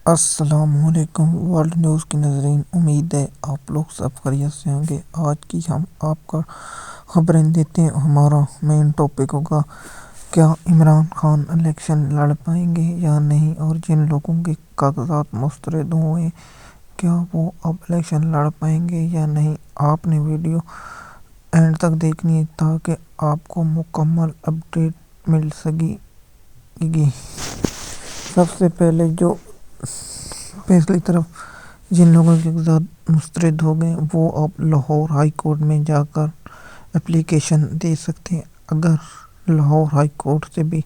السلام علیکم world news کے ناظرین، امید ہے آپ لوگ سب خیریت سے ہوں گے۔ آج کی ہم آپ کا خبریں دیتے ہیں۔ ہمارا مین ٹاپک ہوگا کیا عمران خان الیکشن لڑ پائیں گے یا نہیں، اور جن لوگوں کے کاغذات مسترد ہوئے کیا وہ اب الیکشن لڑ پائیں گے یا نہیں۔ آپ نے ویڈیو اینڈ تک دیکھنی ہے تاکہ آپ کو مکمل اپڈیٹ مل سکے گی۔ سب سے پہلے پہلی طرف جن لوگوں کے کاغذات مسترد ہو گئے وہ اب لاہور ہائی کورٹ میں جا کر اپلیکیشن دے سکتے ہیں۔ اگر لاہور ہائی کورٹ سے بھی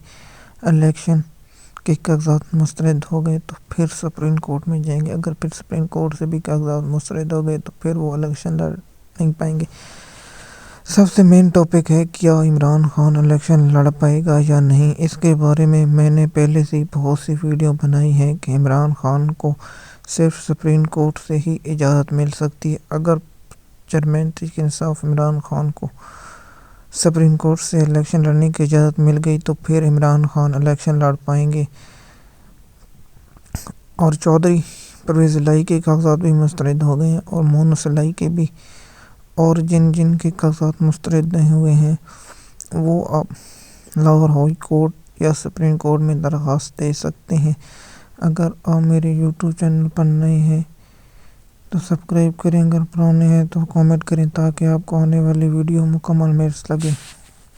الیکشن کے کاغذات مسترد ہو گئے تو پھر سپریم کورٹ میں جائیں گے۔ اگر پھر سپریم کورٹ سے بھی کاغذات مسترد ہو گئے تو پھر وہ الیکشن لڑ نہیں پائیں گے۔ سب سے مین ٹاپک ہے کیا عمران خان الیکشن لڑ پائے گا یا نہیں۔ اس کے بارے میں نے پہلے سے بہت سی ویڈیو بنائی ہے کہ عمران خان کو صرف سپریم کورٹ سے ہی اجازت مل سکتی ہے۔ اگر چیئرمین تحریک انصاف عمران خان کو سپریم کورٹ سے الیکشن لڑنے کی اجازت مل گئی تو پھر عمران خان الیکشن لڑ پائیں گے، اور چودھری پرویز الہی کے کاغذات بھی مسترد ہو گئے ہیں اور مونس الہی کے بھی، اور جن کے کاغذات مسترد نہیں ہوئے ہیں وہ اب لاہور ہائی کورٹ یا سپریم کورٹ میں درخواست دے سکتے ہیں۔ اگر آپ میرے یوٹیوب چینل پر نئے ہیں تو سبسکرائب کریں، اگر پرانے ہیں تو کامنٹ کریں تاکہ آپ کو آنے والی ویڈیو مکمل مل سکے۔